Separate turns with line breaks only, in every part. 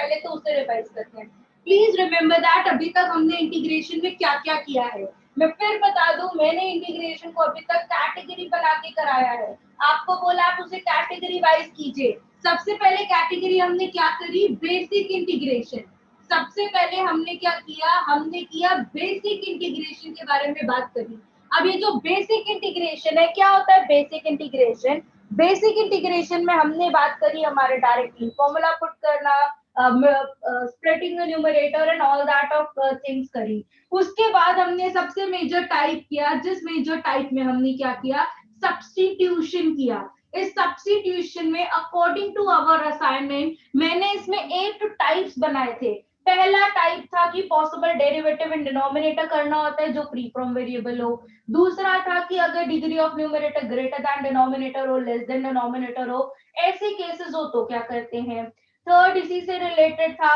पहले तो उसे रिवाइज करते हैं। प्लीज रिमेम्बर दैट अभी तक हमने इंटीग्रेशन में क्या क्या किया है। मैं फिर बता दूं, मैंने इंटीग्रेशन को अभी तक कैटेगरी बना के कराया है। आपको बोला आप उसे कैटेगरी वाइज कीजिए। सबसे पहले कैटेगरी हमने क्या करी, बेसिक इंटीग्रेशन। सबसे पहले हमने क्या किया, हमने किया बेसिक इंटीग्रेशन के बारे में बात करी। अब ये जो बेसिक इंटीग्रेशन है, क्या होता है बेसिक इंटीग्रेशन? बेसिक इंटीग्रेशन में हमने बात करी हमारे डायरेक्टली फॉर्मूला पुट करना, splitting the numerator and all that of things करी। उसके बाद हमने सबसे मेजर टाइप किया, जिस मेजर टाइप में हमने क्या किया, सब्स्टिट्यूशन किया। इस सब्स्टिट्यूशन में अकॉर्डिंग टू आवर असाइनमेंट मैंने इसमें 8 टाइप्स बनाए थे। पहला टाइप था कि पॉसिबल डेरिवेटिव इन डिनोमिनेटर करना होता है जो फ्री फ्रॉम वेरिएबल हो। दूसरा था कि अगर degree of numerator greater than denominator हो, लेस देन डिनोमिनेटर हो, ऐसे केसेस हो तो क्या करते हैं। थर्ड इसी से रिलेटेड था।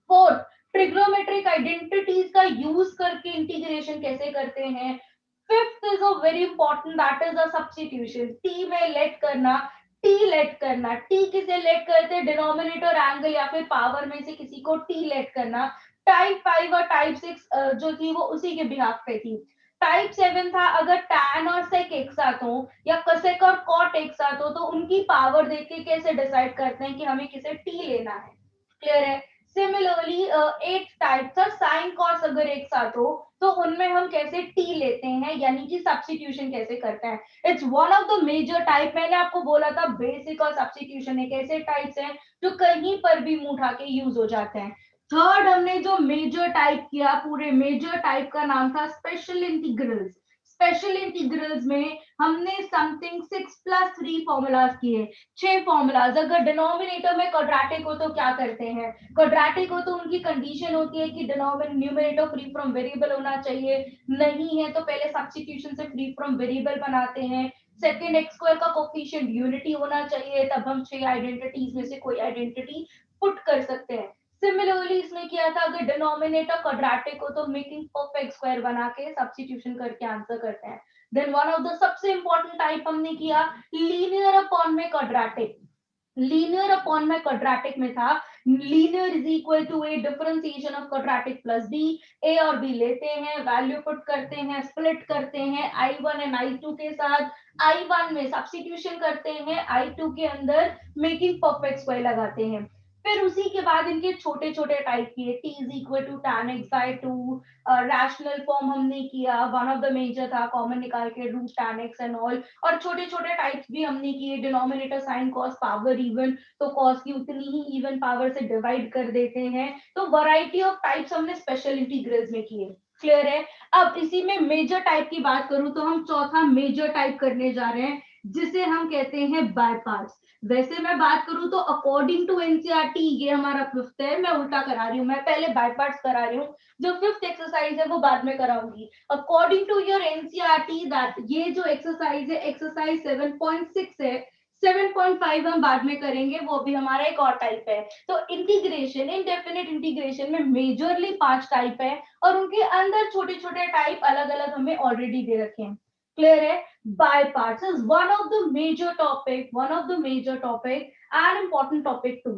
फोर्थ, ट्रिग्नोमेट्रिक आइडेंटिटीज का यूज करके इंटीग्रेशन कैसे करते हैं। Fifth is a very important, that is a substitution. T में लेट करना, टी लेट करना, टी किसे लेट करते हैं, डिनोमिनेटर एंगल या फिर पावर में से किसी को टी लेट करना। टाइप 5 और टाइप 6 जो थी वो उसी के बिहाफ पे थी। टाइप 7 था अगर टैन और सेक एक साथ हो या कसेक और कॉट एक साथ हो तो उनकी पावर देख के कैसे डिसाइड करते हैं कि हमें किसे टी लेना है। क्लियर है। सिमिलरली 8 टाइप था साइन कॉस अगर एक साथ हो तो उनमें हम कैसे टी लेते हैं, यानी कि सब्स्टिट्यूशन कैसे करते हैं। It's one of the major type. मैंने आपको बोला था बेसिक और सब्स्टिट्यूशन एक ऐसे टाइप्स हैं जो कहीं पर भी मुंह उठा के यूज हो जाते हैं। थर्ड हमने जो मेजर टाइप किया, पूरे मेजर टाइप का नाम था स्पेशल इंटीग्रल्स। स्पेशल इंटीग्रल्स में हमने समथिंग 6+3 फॉर्मूलाज किए। 6 फॉर्मूलाज। अगर डिनोमिनेटर में क्वाड्रेटिक हो तो क्या करते हैं, क्वाड्रेटिक हो तो उनकी कंडीशन होती है कि न्यूमरेटर फ्री फ्रॉम वेरिएबल होना चाहिए, नहीं है तो पहले सब्स्टिट्यूशन से फ्री फ्रॉम वेरिएबल बनाते हैं। सेकंड, एक्स स्क्वायर का कोफिशिएंट यूनिटी होना चाहिए, तब हम 6 आइडेंटिटीज में से कोई आइडेंटिटी पुट कर सकते हैं। सिमिलरली इसमें किया था अगर डिनोमिनेटर क्वाड्रेटिक हो तो मेकिंग परफेक्ट स्क्वायर बना के सब्स्टिट्यूशन करके आंसर करते हैं। देन वन ऑफ द सबसे इंपॉर्टेंट टाइप हमने किया लीनियर अपॉन में क्वाड्रेटिक। लीनियर अपॉन में क्वाड्रेटिक में था linear is equal to A differentiation of quadratic plus D. A और बी लेते हैं, वैल्यू पुट करते हैं, स्प्लिट करते हैं i1 एंड i2 के साथ। i1 में सब्स्टिट्यूशन करते हैं, i2 के अंदर मेकिंग परफेक्ट स्क्वायर लगाते हैं। फिर उसी के बाद इनके छोटे छोटे टाइप किए, t is equal to tan x by 2। Rational form हमने किया, वन ऑफ द मेजर था कॉमन निकाल के root tan x and all. और छोटे छोटे टाइप्स भी हमने किए, denominator sine cos power even तो कॉस की उतनी ही इवन पावर से डिवाइड कर देते हैं। तो वैरायटी ऑफ टाइप्स हमने स्पेशल इंटीग्रल्स में किए। क्लियर है। अब इसी में मेजर टाइप की बात करूं तो हम चौथा मेजर टाइप करने जा रहे हैं जिसे हम कहते हैं बाय पार्ट्स। वैसे मैं बात करूं तो अकॉर्डिंग टू एनसीईआरटी ये हमारा फिफ्थ है, मैं उल्टा करा रही हूँ, मैं पहले बाय पार्ट्स करा रही हूँ, जो फिफ्थ एक्सरसाइज है वो बाद में कराऊंगी। According to your NCERT that ये जो एक्सरसाइज है एक्सरसाइज 7.6 है, 7.5 हम बाद में करेंगे, वो भी हमारा एक और टाइप है। तो इंटीग्रेशन, इनडेफिनिट इंटीग्रेशन में मेजरली 5 टाइप है और उनके अंदर छोटे छोटे टाइप अलग अलग हमें ऑलरेडी दे रखे हैं। क्लियर है। By parts is one of the major topic, one of the major topic and important topic too.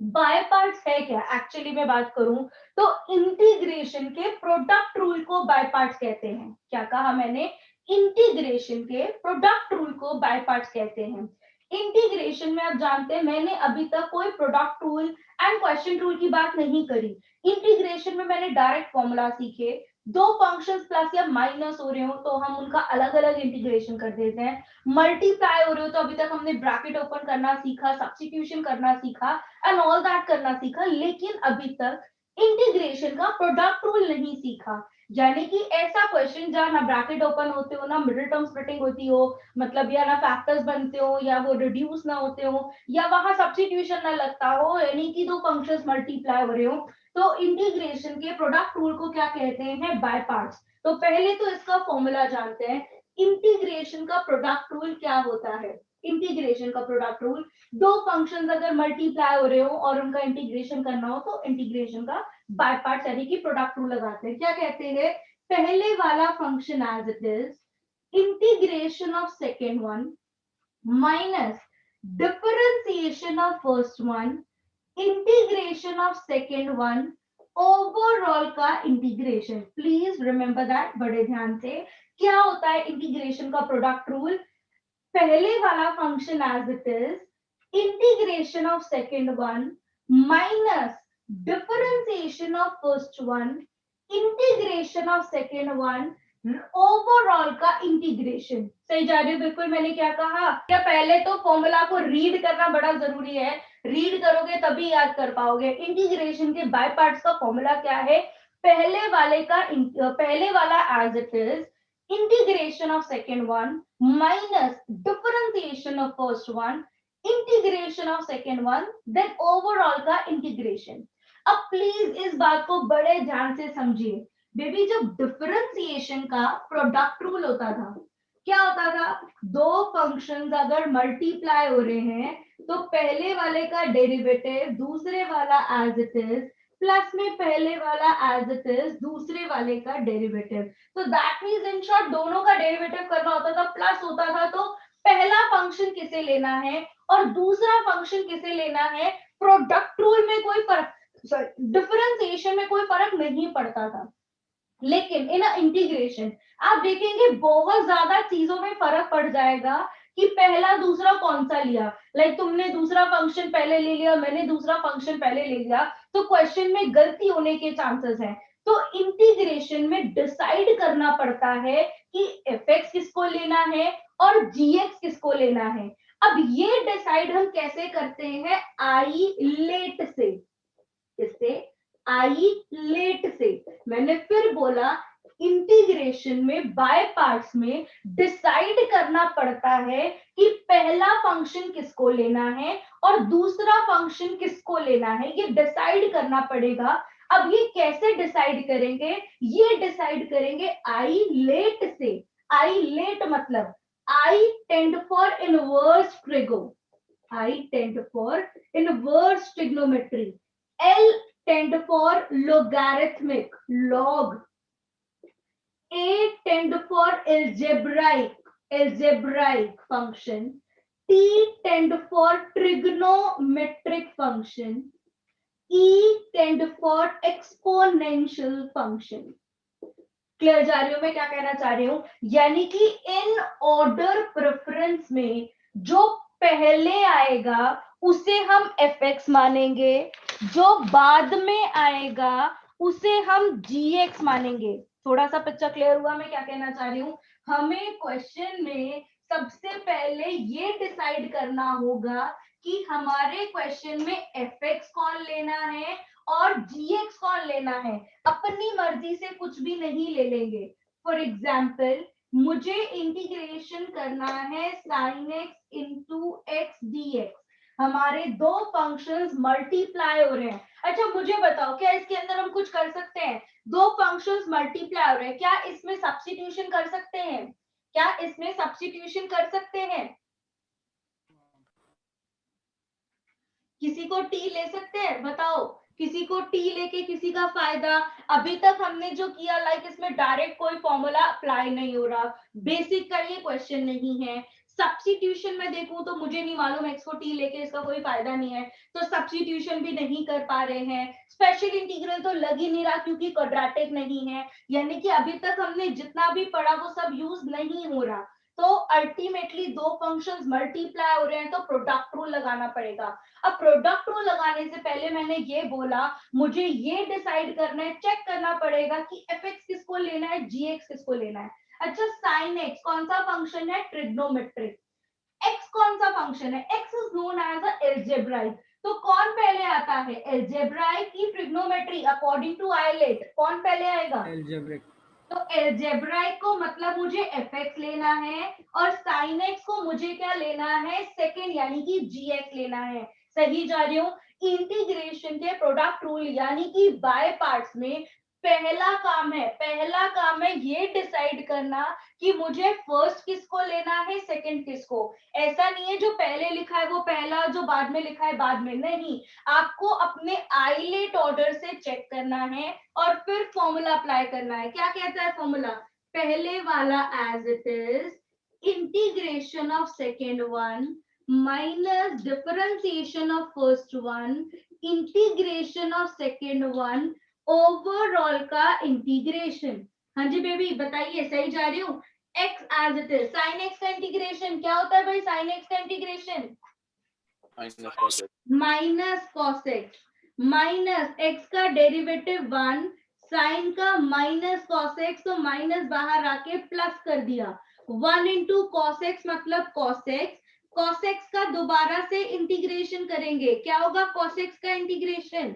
By parts है क्या, एक्चुअली मैं बात करूं तो इंटीग्रेशन के प्रोडक्ट रूल को बाय पार्ट्स कहते हैं। क्या कहा मैंने, इंटीग्रेशन के प्रोडक्ट रूल को बाय पार्ट्स कहते हैं। इंटीग्रेशन में आप जानते हैं मैंने अभी तक कोई product rule and question rule की बात नहीं करी। इंटीग्रेशन में मैंने डायरेक्ट फॉर्मूला सीखे, दो फंक्शंस प्लस या माइनस हो रहे हो तो हम उनका अलग अलग इंटीग्रेशन कर देते हैं। मल्टीप्लाई हो रहे हो तो अभी तक हमने ब्रैकेट ओपन करना सीखा, सब्स्टिट्यूशन करना सीखा एंड ऑल दैट करना सीखा, लेकिन अभी तक इंटीग्रेशन का प्रोडक्ट रूल नहीं सीखा। यानी कि ऐसा क्वेश्चन जहां ना ब्रैकेट ओपन होते हो, ना मिडिल टर्म स्प्लिटिंग होती हो, मतलब या ना फैक्टर्स बनते हो या वो रिड्यूस ना होते हो या वहां सब्स्टिट्यूशन ना लगता हो, यानी कि दो फंक्शंस मल्टीप्लाई हो रहे हो, तो इंटीग्रेशन के प्रोडक्ट रूल को क्या कहते हैं, बाय पार्ट्स। तो पहले तो इसका फॉर्मूला जानते हैं, इंटीग्रेशन का प्रोडक्ट रूल क्या होता है। इंटीग्रेशन का प्रोडक्ट रूल, दो फंक्शंस अगर मल्टीप्लाई हो रहे हो और उनका इंटीग्रेशन करना हो तो इंटीग्रेशन का बाय पार्ट्स यानी कि प्रोडक्ट रूल लगाते हैं। क्या कहते हैं, पहले वाला function as it is integration of second one minus differentiation of first one integration of second one, overall का इंटीग्रेशन। प्लीज रिमेंबर दैट, बड़े ध्यान से। क्या होता है इंटीग्रेशन का प्रोडक्ट रूल? पहले वाला function as it is, integration of second one minus differentiation of first one, integration of second one, overall का इंटीग्रेशन। सही जा रही हो बिल्कुल। मैंने क्या कहा? क्या पहले तो फॉर्मूला को रीड करना बड़ा जरूरी है, रीड करोगे तभी याद कर पाओगे। इंटीग्रेशन के बाय पार्ट्स का फॉर्मूला क्या है? पहले वाला as it is, integration of second one minus differentiation of first one, integration of second one, then overall का इंटीग्रेशन। अब प्लीज इस बात को बड़े ध्यान से समझिए बेबी। जब डिफरेंशिएशन का प्रोडक्ट रूल होता था, क्या होता था? दो फंक्शंस अगर मल्टीप्लाई हो रहे हैं तो पहले वाले का डेरिवेटिव दूसरे वाला एज इट इज, प्लस में पहले वाला एज इट इज दूसरे वाले का डेरिवेटिव। तो दैट मींस इन शॉर्ट दोनों का डेरिवेटिव करना होता था, प्लस होता था। तो पहला फंक्शन किसे लेना है और दूसरा फंक्शन किसे लेना है, प्रोडक्ट रूल में कोई फर्क, सॉरी डिफरेंशिएशन में कोई फर्क नहीं पड़ता था। लेकिन इन इंटीग्रेशन आप देखेंगे बहुत ज्यादा चीजों में फर्क पड़ जाएगा कि पहला दूसरा कौन सा लिया। लाइक तुमने दूसरा फंक्शन पहले ले लिया, मैंने दूसरा फंक्शन पहले ले लिया, तो क्वेश्चन में गलती होने के चांसेस हैं। तो इंटीग्रेशन में डिसाइड करना पड़ता है कि एफ किसको लेना है और जीएक्स किसको लेना है। अब ये डिसाइड हम कैसे करते हैं? आई लेट से। इससे आई लेट से। मैंने फिर बोला इंटीग्रेशन में बाय पार्ट्स में डिसाइड करना पड़ता है कि पहला फंक्शन किसको लेना है और दूसरा फंक्शन किसको लेना है, ये डिसाइड करना पड़ेगा। अब ये कैसे डिसाइड करेंगे? ये डिसाइड करेंगे आई लेट से। आई लेट मतलब I tend for inverse trigo, I tend for inverse trigonometry, L tend for logarithmic, log. A tend for algebraic function. T tend for trigonometric function. E tend for exponential function. Clear जा रही हूं मैं क्या कहना चाह रही हूं? यानी कि इन ऑर्डर प्रेफरेंस में जो पहले आएगा उसे हम fx मानेंगे, जो बाद में आएगा उसे हम gx मानेंगे। थोड़ा सा पिक्चर क्लियर हुआ मैं क्या कहना चाह रही हूं? हमें क्वेश्चन में सबसे पहले ये डिसाइड करना होगा कि हमारे क्वेश्चन में fx कौन लेना है और gx कौन लेना है। अपनी मर्जी से कुछ भी नहीं ले लेंगे। फॉर एग्जाम्पल मुझे इंटीग्रेशन करना है sin x into x D, हमारे दो फंक्शंस मल्टीप्लाई हो रहे हैं। अच्छा मुझे बताओ, क्या इसके अंदर हम कुछ कर सकते हैं? दो फंक्शंस मल्टीप्लाई हो रहे हैं, क्या इसमें सब्स्टिट्यूशन कर सकते हैं? क्या इसमें सब्स्टिट्यूशन कर सकते हैं? किसी को टी ले सकते हैं? बताओ किसी को टी लेके किसी का फायदा? अभी तक हमने जो किया लाइक इसमें डायरेक्ट कोई फॉर्मूला अप्लाई नहीं हो रहा, बेसिक का ये क्वेश्चन नहीं है। सब्स्टिट्यूशन में देखूं तो मुझे नहीं मालूम एक्स को टी लेके इसका कोई फायदा नहीं है, तो सब्स्टिट्यूशन भी नहीं कर पा रहे हैं। स्पेशल इंटीग्रल तो लग ही नहीं रहा क्योंकि क्वाड्रेटिक नहीं है, यानी कि अभी तक हमने जितना भी पढ़ा वो सब यूज नहीं हो रहा। तो अल्टीमेटली दो फंक्शंस मल्टीप्लाई हो रहे हैं तो प्रोडक्ट रूल लगाना पड़ेगा। अब प्रोडक्ट रूल लगाने से पहले मैंने ये बोला मुझे ये डिसाइड करना है, चेक करना पड़ेगा कि fx किसको लेना है, gx किसको लेना है। अच्छा sin x कौन सा फंक्शन है? ट्रिग्नोमेट्रिक। x कौन सा फंक्शन है? x is known as a algebraic. तो कौन पहले आता है, एल्जेब्राइक की ट्रिग्नोमेट्री? अकॉर्डिंग टू आइलेट कौन पहले आएगा? एल्जेब्रिक। तो एल्जेब्राइक को मतलब मुझे fx लेना है और sin x को मुझे क्या लेना है? सेकेंड यानी कि gx लेना है। सही जा रही हूँ? इंटीग्रेशन के प्रोडक्ट रूल यानी कि बाय पार्ट्स में पहला काम है ये डिसाइड करना कि मुझे फर्स्ट किसको लेना है, सेकंड किसको। ऐसा नहीं है जो पहले लिखा है वो पहला, जो बाद में लिखा है बाद में, नहीं। आपको अपने आइलेट ऑर्डर से चेक करना है और फिर फॉर्मूला अप्लाई करना है। क्या कहता है फॉर्मूला? पहले वाला as it is integration of second one minus differentiation of first one integration of second one, overall का इंटीग्रेशन। हाँ जी बेबी बताइए, सही जा रही हूँ? x as it is, sine x का इंटीग्रेशन क्या होता है भाई? साइन x का integration minus cos x, minus x का डेरिवेटिव 1, साइन का माइनस कॉस एक्स, तो माइनस बाहर आके प्लस कर दिया। 1 इंटू कॉस एक्स मतलब कॉस एक्स, कॉस एक्स का दोबारा से इंटीग्रेशन करेंगे, क्या होगा कॉस एक्स का integration?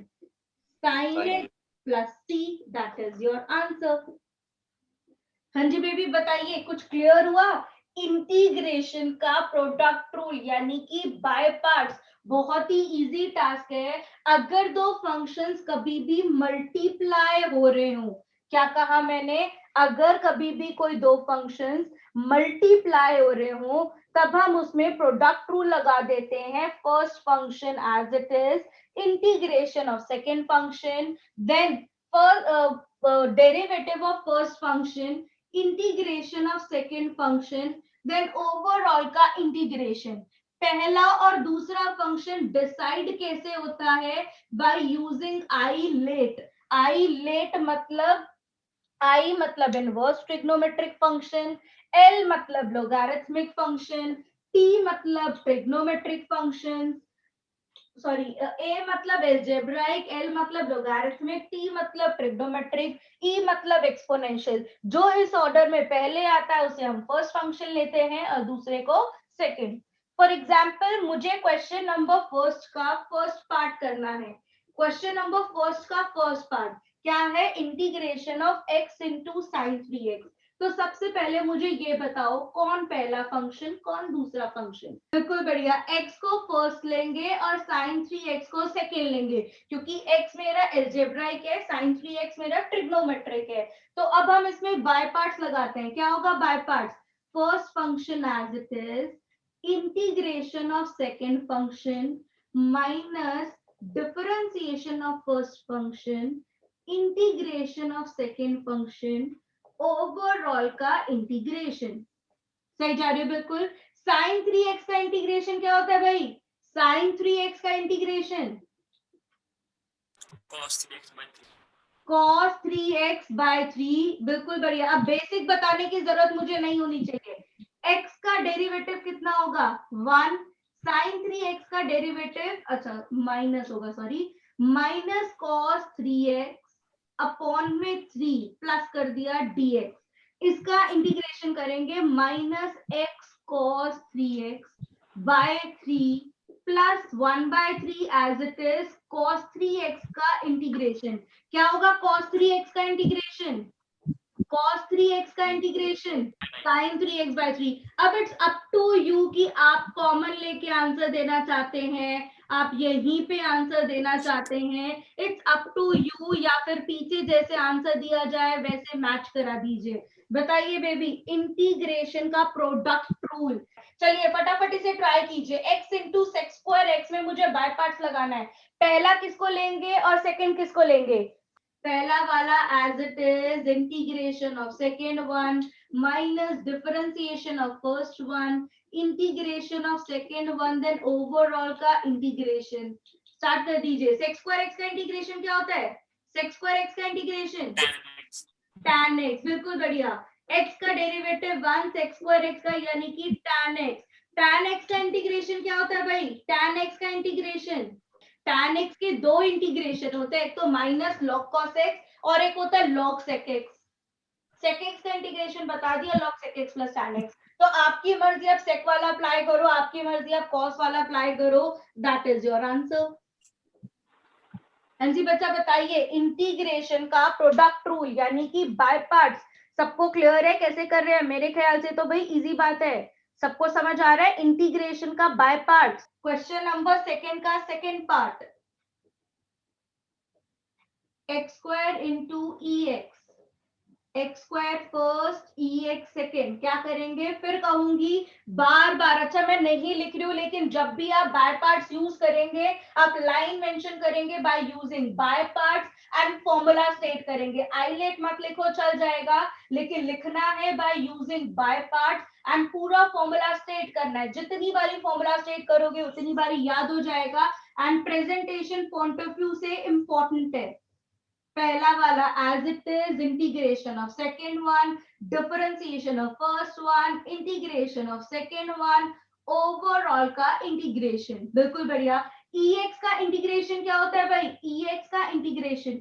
Sine x plus c, that is your answer. हाँ जी बेबी बताइए, कुछ क्लियर हुआ? इंटीग्रेशन का प्रोडक्ट रूल यानी कि बाय पार्ट्स बहुत ही इजी टास्क है। अगर दो फंक्शंस कभी भी मल्टीप्लाई हो रहे हो, क्या कहा मैंने? अगर कभी भी कोई दो फंक्शंस मल्टीप्लाई हो रहे हो तब हम उसमें प्रोडक्ट रूल लगा देते हैं। First function as it is, integration of second function, then derivative of first function, integration of second function, then overall का इंटीग्रेशन। पहला और दूसरा फंक्शन डिसाइड कैसे होता है? By using I LATE. I LATE मतलब, आई मतलब इनवर्स ट्रिग्नोमेट्रिक फंक्शन, एल मतलब लोगैरिथमिक फंक्शन, टी मतलब ट्रिग्नोमेट्रिक फंक्शन, सॉरी ए मतलब एल्जेब्राइक, एल मतलब लोगैरिथमिक, टी मतलब ट्रिग्नोमेट्रिक, ई मतलब एक्सपोनेंशियल। जो इस ऑर्डर में पहले आता है उसे हम फर्स्ट फंक्शन लेते हैं और दूसरे को सेकंड। फॉर एग्जांपल मुझे क्वेश्चन नंबर फर्स्ट का फर्स्ट पार्ट करना है। क्वेश्चन नंबर फर्स्ट का फर्स्ट पार्ट क्या है? Integration of x into sine 3x। तो सबसे पहले मुझे ये बताओ कौन पहला फंक्शन कौन दूसरा फंक्शन? बिल्कुल बढ़िया, x को फर्स्ट लेंगे और sin 3x को सेकेंड लेंगे, क्योंकि x मेरा एल्जेब्राइक है, sin 3x मेरा ट्रिग्नोमेट्रिक है। तो अब हम इसमें बाय पार्ट्स लगाते हैं। क्या होगा by parts? First function as it is, integration of second function minus differentiation of first function, integration of second function, overall का इंटीग्रेशन। सही जा रही है बिल्कुल। साइन 3x का इंटीग्रेशन क्या होता है भाई? साइन 3x का इंटीग्रेशन cos 3x बाय 3। बिल्कुल बढ़िया। अब बेसिक बताने की जरूरत मुझे नहीं होनी चाहिए। x का डेरिवेटिव कितना होगा? 1। साइन 3x का डेरिवेटिव, अच्छा माइनस होगा, sorry, minus cos 3x upon में 3 प्लस कर दिया dx। इसका इंटीग्रेशन करेंगे, minus x cos 3x by 3 plus 1/3 as it is cos 3x का इंटीग्रेशन। क्या होगा cos 3x का इंटीग्रेशन? cos 3x का इंटीग्रेशन sin 3x by 3। अब इट्स अप टू यू कि आप कॉमन लेके आंसर देना चाहते हैं, आप यहीं पे आंसर देना चाहते हैं, इट्स अप टू यू, या फिर पीछे जैसे आंसर दिया जाए वैसे मैच करा दीजिए। बताइए बेबी, इंटीग्रेशन का प्रोडक्ट रूल। चलिए फटाफट इसे ट्राई कीजिए। x into sex square x में मुझे बाय पार्ट्स लगाना है। पहला किसको लेंगे और सेकंड किसको लेंगे? पहला वाला as it is, integration of second one minus differentiation of first one, integration of second one, then overall का इंटीग्रेशन। स्टार्ट कर दीजिए। सेक्स स्क्वायर एक्स का इंटीग्रेशन क्या होता है? सेक्स स्क्वायर एक्स का इंटीग्रेशन tan x। बिल्कुल बढ़िया। x का डेरिवेटिव 1 सेक्स स्क्वायर एक्स का यानी कि tan x। tan x का इंटीग्रेशन क्या होता है भाई? tan x का इंटीग्रेशन, tan x के दो इंटीग्रेशन होते हैं, एक तो माइनस log cos x और एक होता है log sec x। sec x का इंटीग्रेशन बता दिया, log sec x plus tan x। तो आपकी मर्जी, आप sec वाला अप्लाई करो, आपकी मर्जी आप cos वाला अप्लाई करो, दैट इज योर आंसर। हाँ जी बच्चा बताइए, इंटीग्रेशन का प्रोडक्ट रूल यानी कि बाय पार्ट्स सबको क्लियर है कैसे कर रहे हैं? मेरे ख्याल से तो भाई इजी बात है, सबको समझ आ रहा है इंटीग्रेशन का by parts. Question number second का second part, x square into e x, x square first e x second, क्या करेंगे? फिर कहूंगी बार बार, अच्छा मैं नहीं लिख रही हूँ, लेकिन जब भी आप बाय पार्ट्स यूज करेंगे आप लाइन मेंशन करेंगे by using by parts and formula state करेंगे। आईलेट मत लिखो चल जाएगा, लेकिन लिखना है by using by parts and पूरा फॉर्मूला स्टेट करना है। जितनी बारी फॉर्मूला स्टेट करोगे उतनी बारी याद हो जाएगा, and presentation point of view से इंपॉर्टेंट है। पहला वाला as it is, integration of second one, differentiation of first one, integration of second one, overall का इंटीग्रेशन। बिल्कुल बढ़िया। Ex का इंटीग्रेशन क्या होता है भाई? Ex का इंटीग्रेशन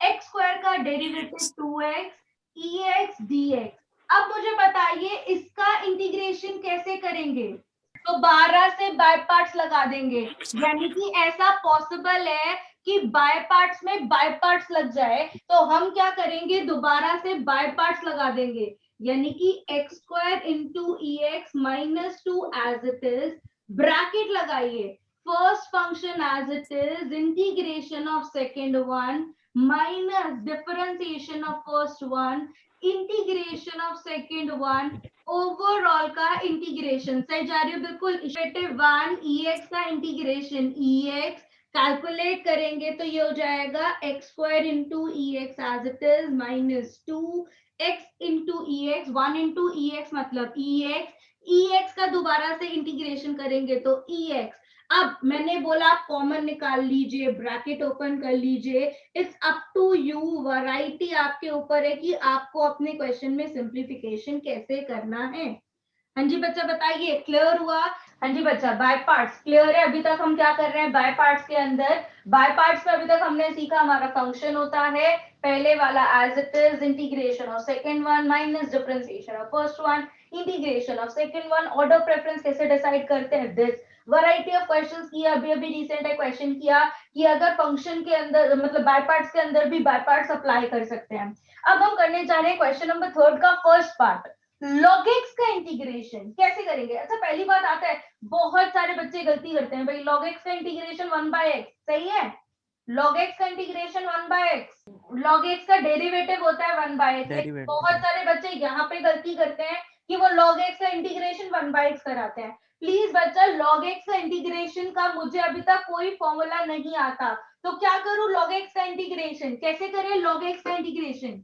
x स्क्वायर का डेरिवेटिव 2x Ex dx। अब मुझे बताइए इसका इंटीग्रेशन कैसे करेंगे? तो 12 से बाय पार्ट्स लगा देंगे, यानी कि ऐसा पॉसिबल है कि बाय पार्ट्स में बाय पार्ट्स लग जाए, तो हम क्या करेंगे? दोबारा से बाय पार्ट्स लगा देंगे, यानी कि x square into e x minus 2 as it is, bracket लगाइए, first function as it is, integration of second one minus differentiation of first one, integration of second one, overall का integration. सही जा रही है? बिल्कुल। वन Ex का integration Ex calculate करेंगे तो ये हो जाएगा x square into e x as it is minus 2x into e x, 1 into e x मतलब ई एक्स का दोबारा से इंटीग्रेशन करेंगे तो Ex। अब मैंने बोला कॉमन निकाल लीजिए, ब्रैकेट ओपन कर लीजिए, it's up to you, variety आपके ऊपर है कि आपको अपने क्वेश्चन में सिंप्लीफिकेशन कैसे करना है। हाँ जी बच्चा बताइए, क्लियर हुआ? हाँ जी बच्चा, बाय पार्ट्स क्लियर है? अभी तक हम क्या कर रहे हैं बाय पार्ट्स के अंदर? बाय पार्ट्स में अभी तक हमने सीखा हमारा फंक्शन होता है पहले वाला as it is, integration of second one minus differentiation of first one, integration of second one, order preference कैसे डिसाइड करते हैं, दिस वैरायटी ऑफ क्वेश्चंस किया। अभी रिसेंट है क्वेश्चन किया कि अगर फंक्शन के अंदर मतलब बाय पार्ट्स के अंदर भी बाय पार्ट्स अप्लाई कर सकते हैं। अब हम करने जा रहे हैं क्वेश्चन नंबर 3 का फर्स्ट पार्ट, log x का इंटीग्रेशन कैसे करेंगे। अच्छा पहली बात आता है, बहुत सारे बच्चे गलती करते हैं भाई, log x का इंटीग्रेशन 1/x, सही है? log x का इंटीग्रेशन 1/x, log x का डेरिवेटिव होता है 1/x। बहुत सारे बच्चे यहाँ पे गलती करते हैं कि वो log x का इंटीग्रेशन 1/x कराते हैं। प्लीज बच्चा, log x का इंटीग्रेशन का मुझे अभी तक कोई फॉर्मूला नहीं आता, तो क्या करूं? log x का इंटीग्रेशन कैसे करें? log x का इंटीग्रेशन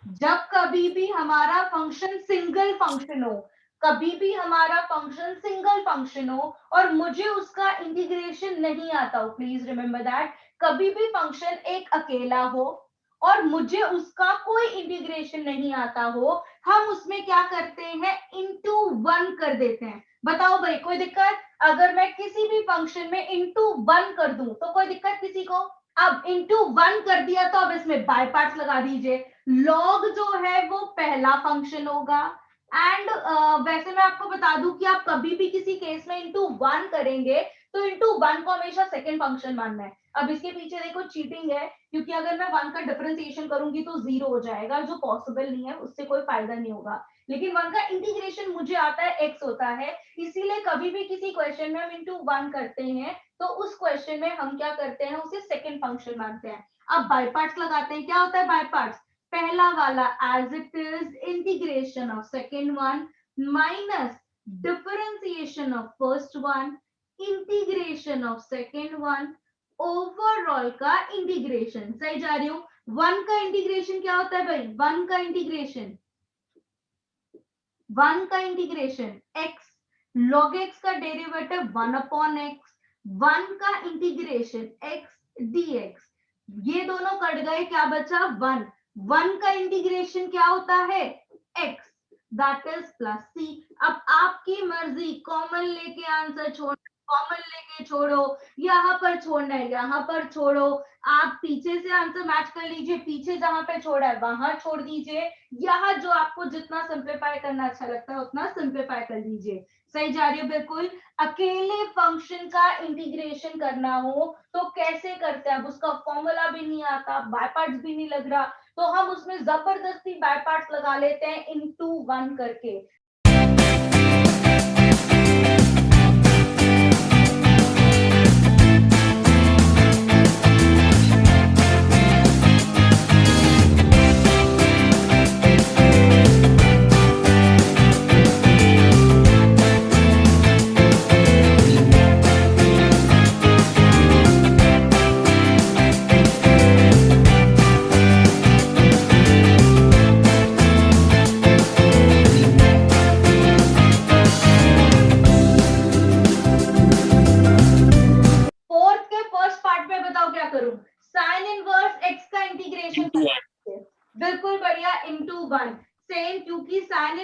जब कभी भी हमारा फंक्शन सिंगल फंक्शन हो, कभी भी हमारा फंक्शन सिंगल फंक्शन हो और मुझे उसका इंटीग्रेशन नहीं आता हो, प्लीज रिमेंबर दैट, कभी भी फंक्शन एक अकेला हो और मुझे उसका कोई इंटीग्रेशन नहीं आता हो, हम उसमें क्या करते हैं? इंटू 1 कर देते हैं। बताओ भाई कोई दिक्कत? अगर मैं किसी भी फंक्शन में इंटू 1 कर दूं तो कोई दिक्कत किसी को? अब इंटू 1 कर दिया तो अब इसमें बाय पार्ट्स लगा दीजिए। लॉग जो है वो पहला फंक्शन होगा एंड वैसे मैं आपको बता दूं कि आप कभी भी किसी केस में इंटू 1 करेंगे तो इंटू 1 को हमेशा सेकंड फंक्शन मानना है। अब इसके पीछे देखो चीटिंग है, क्योंकि अगर मैं 1 का डिफरेंशिएशन करूंगी तो 0 हो जाएगा, जो पॉसिबल नहीं है, उससे कोई फायदा नहीं होगा। लेकिन 1 का इंटीग्रेशन मुझे आता है x होता है, इसीलिए कभी भी किसी क्वेश्चन में हम इंटू 1 करते हैं तो उस क्वेश्चन में हम क्या करते हैं? उसे सेकंड फंक्शन मानते हैं। अब बाय पार्ट्स लगाते हैं। क्या होता है बाय पार्ट्स? पहला वाला as it is, integration of second one minus differentiation of first one, integration of second one, overall का इंटीग्रेशन। सही जा रही हूँ? 1 का इंटीग्रेशन क्या होता है भाई? 1 का इंटीग्रेशन x, log x का डेरिवेटिव 1/x, 1 का इंटीग्रेशन x dx, ये दोनों कट गए, क्या बचा? 1 का इंटीग्रेशन क्या होता है? x, that is plus c। अब आपकी मर्जी, कॉमन लेके आंसर छोड़, कॉमन लेके छोड़ो, यहाँ पर छोड़ना है यहाँ पर छोड़ो, आप पीछे से आंसर मैच कर लीजिए, पीछे जहां पे छोड़ा है वहां छोड़ दीजिए, यहाँ जो आपको जितना सिंप्लीफाई करना अच्छा लगता है उतना सिंप्लीफाई कर लीजिए। सही जा रही है? बिल्कुल। अकेले फंक्शन का इंटीग्रेशन करना हो तो कैसे करते हैं? अब उसका फॉर्मूला भी नहीं आता, बाय पार्ट्स भी नहीं लग रहा, तो हम उसमें जबरदस्ती बाय पार्ट्स लगा लेते हैं इंटू 1 करके।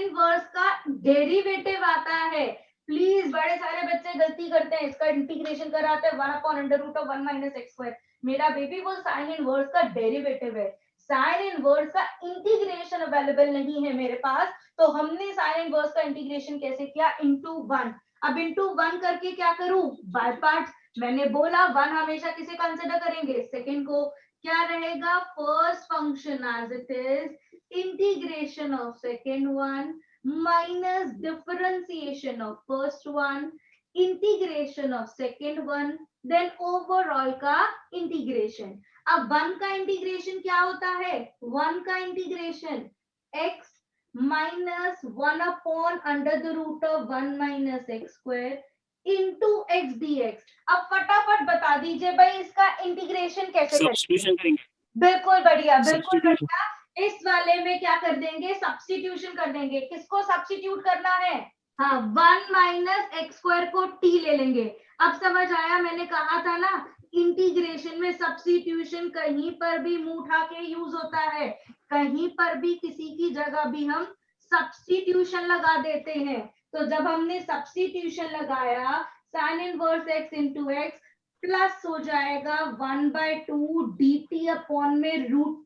इनवर्स का डेरिवेटिव आता है। प्लीज, बड़े सारे बच्चे गलती करते हैं, इसका इंटीग्रेशन कराते हैं 1/√1 माइनस एक्स स्क्वायर। मेरा बेबी वो साइन इनवर्स का डेरिवेटिव है। साइन इनवर्स का इंटीग्रेशन अवेलेबल नहीं है मेरे पास, तो हमने साइन इनवर्स का इंटीग्रेशन कैसे किया, इनटू 1। अब इनटू 1 करके क्या करूं, बाय पार्ट्स। मैंने बोला 1 हमेशा किसे कंसिडर करेंगे, सेकंड को। क्या रहेगा, first function as it is integration of second one minus differentiation of first one integration of second one then overall का इंटीग्रेशन। अब 1 का इंटीग्रेशन क्या होता है, 1 का integration x minus 1/√1 minus x square into x dx। अब फटाफट बता दीजिए भाई इसका इंटीग्रेशन कैसे
सब्स्टिट्यूशन करेंगे।
बिल्कुल बढ़िया, बिल्कुल बढ़िया। इस वाले में क्या कर देंगे, सब्स्टिट्यूशन कर देंगे। किसको सब्स्टिट्यूट करना है, हाँ 1 माइनस एक्स स्क्वायर को t ले लेंगे। अब समझ आया, मैंने कहा था ना इंटीग्रेशन में सब्स्टिट्यूशन कहीं पर भी मुंह उठा के यूज होता है, कहीं पर भी किसी की जगह भी हम सब्स्टिट्यूशन लगा देते हैं। तो जब हमने सब्स्टिट्यूशन लगाया sine inverse x into x plus हो जाएगा 1/2 dt अपॉन में रूट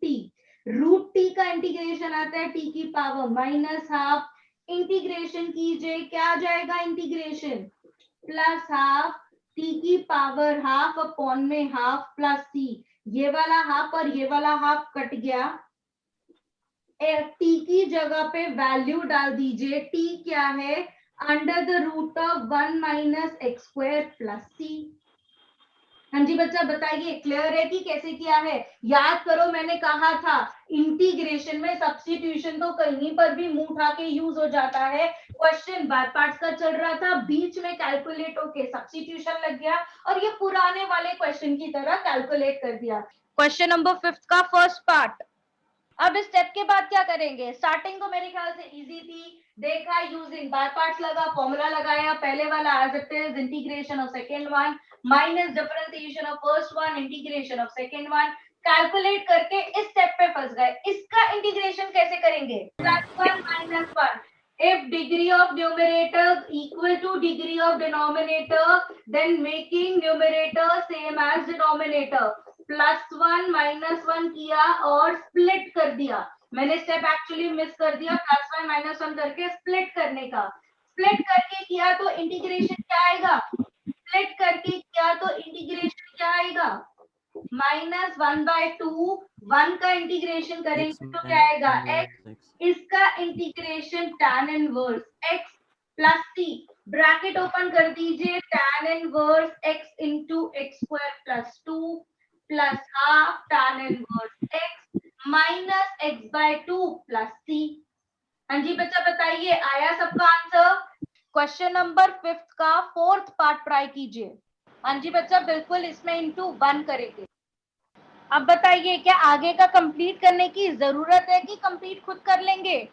टी का इंटीग्रेशन आता है t की पावर माइनस हाफ। इंटीग्रेशन कीजिए, क्या आ जाएगा इंटीग्रेशन, प्लस हाफ t की पावर हाफ अपॉन में हाफ प्लस c। ये वाला हाफ और ये वाला हाफ कट गया, t की जगह पे वैल्यू डाल दीजिए, t क्या है, √1 minus x square plus c। हाँ जी बच्चा बताइए, क्लियर है कि कैसे किया है। याद करो मैंने कहा था इंटीग्रेशन में सब्स्टिट्यूशन तो कहीं पर भी मुंह उठा के यूज हो जाता है। क्वेश्चन बाय पार्ट्स का चल रहा था, बीच में कैलकुलेट होके सब्स्टिट्यूशन लग गया और ये पुराने वाले क्वेश्चन की तरह कैलकुलेट कर दिया। क्वेश्चन नंबर 5 का फर्स्ट पार्ट। अब इस स्टेप के बाद क्या करेंगे, स्टार्टिंग तो मेरे ख्याल से इजी थी, देखा यूजिंग बाय पार्ट्स लगा, फॉर्मूला लगाया, पहले वाला as it is integration of second one minus differentiation of first one integration of second one, calculate करके इस स्टेप पे फंस गए। इसका इंटीग्रेशन कैसे करेंगे, +1 -1 if degree of numerator equal to degree of denominator then making numerator same as denominator, +1 -1 किया और स्प्लिट कर दिया। मैंने स्टेप एक्चुअली मिस कर दिया, +1 -1 करके स्प्लिट करने का। स्प्लिट करके किया तो इंटीग्रेशन क्या आएगा, स्प्लिट करके किया तो इंटीग्रेशन क्या आएगा, -1/2 1 का इंटीग्रेशन करेंगे तो क्या आएगा x, इसका integration tan inverse x plus c, bracket open कर दीजिए, tan inverse x into x square plus 2 plus half tan inverse x minus x/2 plus c। हाँ जी बच्चा बताइए, आया सबका आंसर। क्वेश्चन नंबर 5 का फोर्थ पार्ट ट्राई कीजिए। हाँ जी बच्चा बिल्कुल, इसमें इंटू 1 करेंगे। अब बताइए क्या आगे का कंप्लीट करने की जरूरत है कि कंप्लीट खुद कर लेंगे,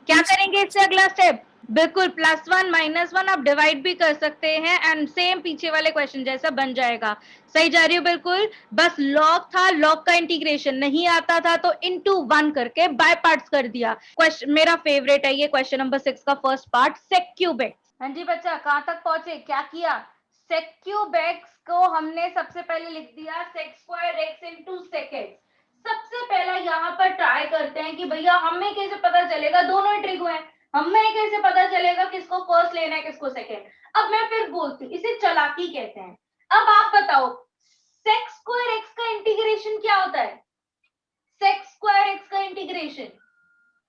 क्या करेंगे इससे अगला स्टेप, बिल्कुल +1 -1 आप डिवाइड भी कर सकते हैं एंड सेम पीछे वाले क्वेश्चन जैसा बन जाएगा। सही जा रही हो बिल्कुल, बस लॉग था, लॉग का इंटीग्रेशन नहीं आता था तो इनटू 1 करके बाय पार्ट्स कर दिया। क्वेश्चन मेरा फेवरेट है ये, क्वेश्चन नंबर 6 का first part, sec cube x. हाँ जी बच्चा कहां तक पहुंचे, क्या किया, सेक क्यूब एक्स को हमने सबसे पहले लिख दिया sec square x into sec x. सबसे पहला यहाँ पर ट्राई करते हैं कि भैया हमें कैसे पता चलेगा, दोनों ही ट्रिक हुए, हमें कैसे पता चलेगा किसको फर्स्ट लेना है किसको सेकंड। अब मैं फिर बोलती हूँ, इसे चालाकी कहते हैं। अब आप बताओ सेक स्क्वायर एक्स का इंटीग्रेशन क्या होता है, सेक स्क्वायर एक्स का इंटीग्रेशन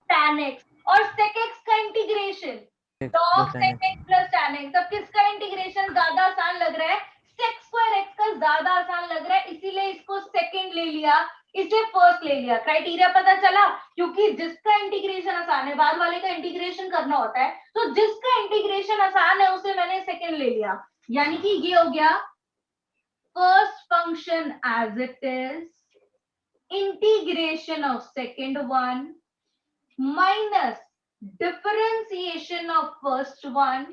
tan x और sec x का integration log sec x plus tan x। अब किसका इंटीग्रेशन ज्यादा आसान लग रहा है, sec स्क्वायर x का ज्यादा आसान लग रहा है, इसीलिए इसको सेकंड ले लिया, इसे फर्स्ट ले लिया। क्राइटेरिया पता चला, क्योंकि जिसका इंटीग्रेशन आसान है बाद वाले का इंटीग्रेशन करना होता है, तो जिसका इंटीग्रेशन आसान है उसे मैंने सेकंड ले लिया। यानी कि ये हो गया first function as it is integration of second one minus differentiation of first one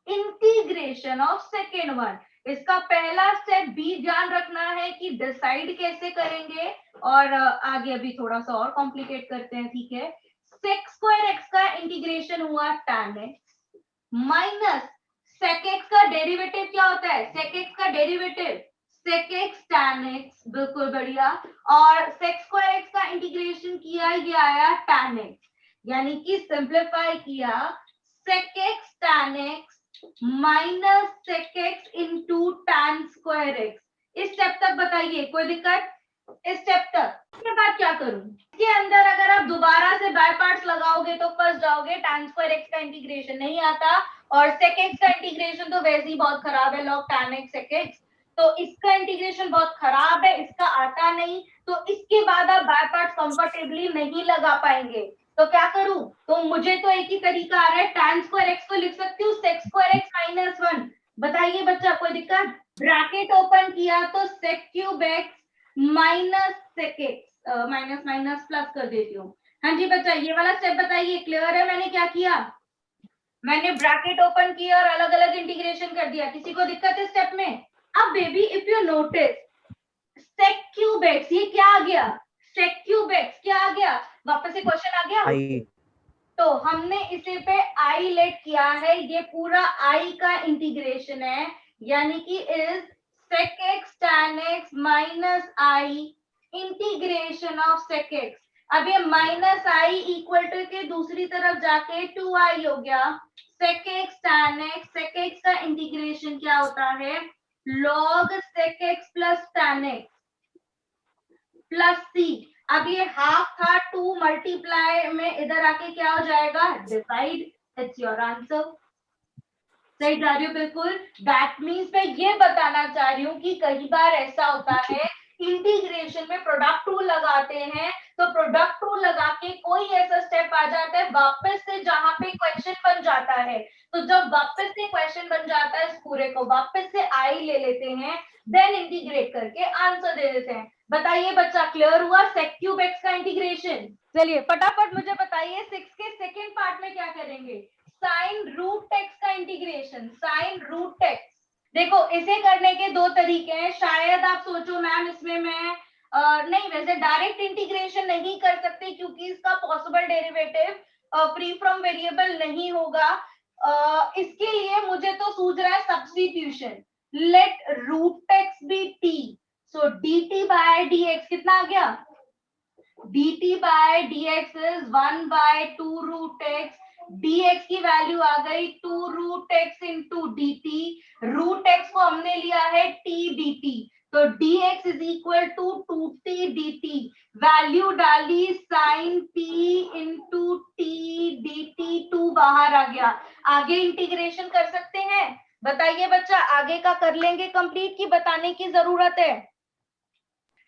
integration of second one. इसका पहला स्टेप भी ध्यान रखना है कि डिसाइड कैसे करेंगे, और आगे अभी थोड़ा सा और कॉम्प्लिकेट करते हैं, ठीक है। sec स्क्वायर x का इंटीग्रेशन हुआ tan x minus sec x का डेरिवेटिव क्या होता है, sec x का derivative sec x tan x, बिल्कुल बढ़िया, और sec स्क्वायर x का इंटीग्रेशन किया, ये आया tan x, यानी कि सिंप्लीफाई किया sec x tan x minus sec x into tan square x। इस स्टेप तक बताइए कोई दिक्कत, इस स्टेप तक। इसके बाद क्या करूं, इसके अंदर अगर आप दोबारा से बाय पार्ट्स लगाओगे तो फंस जाओगे, tan स्क्वायर x का इंटीग्रेशन नहीं आता, और sec x का इंटीग्रेशन तो वैसे ही बहुत खराब है, log tan x sec x, तो इसका इंटीग्रेशन बहुत खराब है, इसका आता नहीं, तो इसके बाद आप बाय पार्ट्स कंफर्टेबली नहीं लगा पाएंगे। तो क्या करूं, तो मुझे तो एक ही तरीका आ रहा है, tan स्क्वायर x को लिख सकती हूँ sec स्क्वायर x माइनस 1। बताइए बच्चा कोई दिक्कत, ब्रैकेट ओपन किया तो sec cube x minus sec x, minus minus plus कर देती हूँ। हाँ जी बच्चा, ये वाला स्टेप बताइए, क्लियर है मैंने क्या किया, मैंने ब्रैकेट ओपन किया और अलग अलग इंटीग्रेशन कर दिया, किसी को दिक्कत है स्टेप में। अब baby if you notice sec cube x, ये क्या आ गया, sec क्यूब x क्या आ गया, वापस से क्वेश्चन आ गया, तो हमने इसे पे i लेट किया है, ये पूरा i का इंटीग्रेशन है, यानी कि is sec x tan x minus i integration of sec x। अब ये माइनस आई इक्वल टू के दूसरी तरफ जाके 2i हो गया, sec x tan x, sec x का इंटीग्रेशन क्या होता है, log sec x plus tan x plus c। अब ये हाफ था, 2 मल्टीप्लाई में इधर आके क्या हो जाएगा, डिवाइड, इट्स योर आंसर। सही जा रही हूँ बिल्कुल, दैट मीन्स मैं ये बताना चाह रही हूँ कि कई बार ऐसा होता है इंटीग्रेशन में प्रोडक्ट रूल लगाते हैं, तो प्रोडक्ट रूल लगा के कोई ऐसा स्टेप आ जाता है वापस से जहां पे क्वेश्चन बन जाता है, तो जब वापस से क्वेश्चन बन जाता है इस पूरे को वापस से आई ले लेते हैं, देन इंटीग्रेट करके आंसर दे देते हैं। बताइए बच्चा, क्लियर हुआ sec क्यूब x का इंटीग्रेशन। चलिए फटाफट मुझे बताइए 6 के सेकेंड पार्ट में क्या करेंगे, साइन रूट x का इंटीग्रेशन, साइन रूट x। देखो इसे करने के दो तरीके हैं, शायद आप सोचो मैम इसमें मैं नहीं, वैसे डायरेक्ट इंटीग्रेशन नहीं कर सकते क्योंकि इसका possible derivative free from variable नहीं होगा, इसके लिए मुझे तो सूझ रहा है substitution, let root x be t, so dt by dx कितना आ गया, dt by dx is 1 by 2 root x, dx की वैल्यू आ गई 2 root x into dt, root x को हमने लिया है t dt, तो dx is equal to 2t dt, value डाली sin t into t dt, 2 बाहर आ गया। आगे इंटीग्रेशन कर सकते हैं, बताइए बच्चा, आगे का कर लेंगे कंप्लीट की बताने की जरूरत है।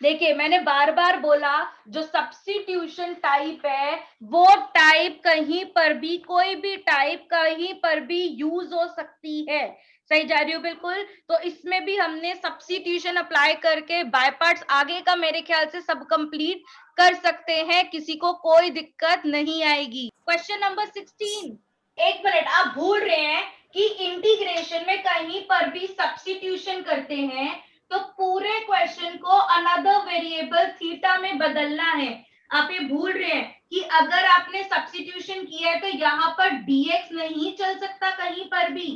देखिए मैंने बार बार बोला जो सब्स्टिट्यूशन टाइप है वो टाइप कहीं पर भी, कोई भी टाइप कहीं पर भी यूज हो सकती है। सही जा रही हो बिल्कुल, तो इसमें भी हमने सब्स्टिट्यूशन अप्लाई करके बाय पार्ट्स आगे का मेरे ख्याल से सब कंप्लीट कर सकते हैं, किसी को कोई दिक्कत नहीं आएगी। क्वेश्चन नंबर 16, एक मिनट, आप भूल रहे हैं कि इंटीग्रेशन में कहीं पर भी सब्स्टिट्यूशन करते हैं तो पूरे क्वेश्चन को अनदर वेरिएबल थीटा में बदलना है। आप ये भूल रहे हैं कि अगर आपने सब्स्टिट्यूशन किया है तो यहाँ पर dx नहीं चल सकता कहीं पर भी,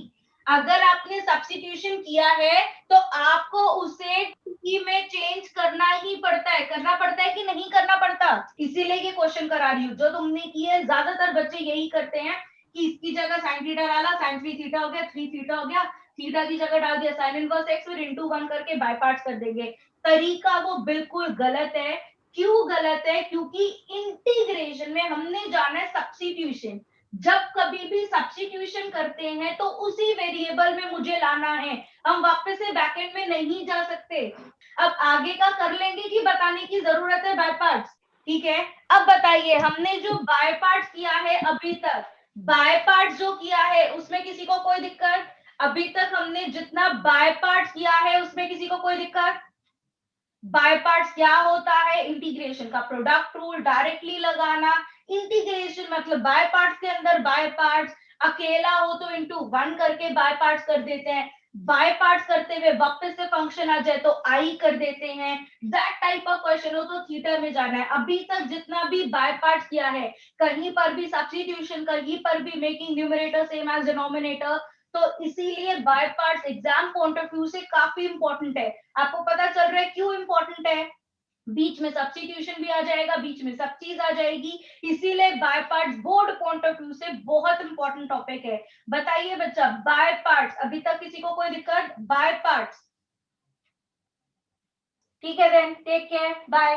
अगर आपने सब्स्टिट्यूशन किया है तो आपको उसे t में चेंज करना ही पड़ता है, करना पड़ता है कि नहीं करना पड़ता, इसीलिए ये क्वेश्चन करा रही हूँ। जो तुमने किया है ज्यादातर बच्चे यही करते हैं कि इसकी जगह साइन थीटा डाला, साइन 3 थीटा हो गया, 3 थीटा हो गया, थीटा की जगह डाल दिया साइन इनवर्स x, फिर इनटू 1 करके बाय पार्ट्स कर देंगे। तरीका वो बिल्कुल गलत है। क्यों गलत है, क्योंकि इंटीग्रेशन में हमने जाना है सब्स्टिट्यूशन, जब कभी भी सब्स्टिट्यूशन करते हैं तो उसी वेरिएबल में मुझे लाना है, हम वापस से बैकएंड में नहीं जा सकते। अब आगे का कर लेंगे कि बताने की जरूरत है बाय पार्ट्स, ठीक है। अब बताइए हमने जो बाय पार्ट्स किया है अभी तक, बाय पार्ट्स जो किया है उसमें किसी को कोई दिक्कत, अभी तक हमने जितना बाय पार्ट्स किया है उसमें किसी को कोई दिक्कत। बाय पार्ट्स क्या होता है, इंटीग्रेशन का प्रोडक्ट रूल डायरेक्टली लगाना, इंटीग्रेशन मतलब बाय पार्ट्स के अंदर बाय पार्ट्स, अकेला हो तो इनटू 1 करके बाय पार्ट्स कर देते हैं, बाय पार्ट्स करते हुए वापस से फंक्शन आ जाए तो आई कर देते हैं, दैट टाइप ऑफ क्वेश्चन हो तो थीटा में जाना है। अभी तक जितना भी बाय पार्ट्स किया है, कहीं पर भी सब्स्टिट्यूशन, कहीं पर भी making numerator same as denominator, तो इसीलिए by parts exam point of view से काफी इंपॉर्टेंट है। आपको पता चल रहा है क्यों इंपॉर्टेंट है? बीच में सब्स्टिट्यूशन भी आ जाएगा, बीच में सब चीज आ जाएगी, इसीलिए by parts board point of view से बहुत इंपॉर्टेंट टॉपिक है। बताइए बच्चा, बाय पार्ट्स अभी तक किसी को कोई दिक्कत? बाय पार्ट्स, ठीक है देन, टेक केयर, बाय।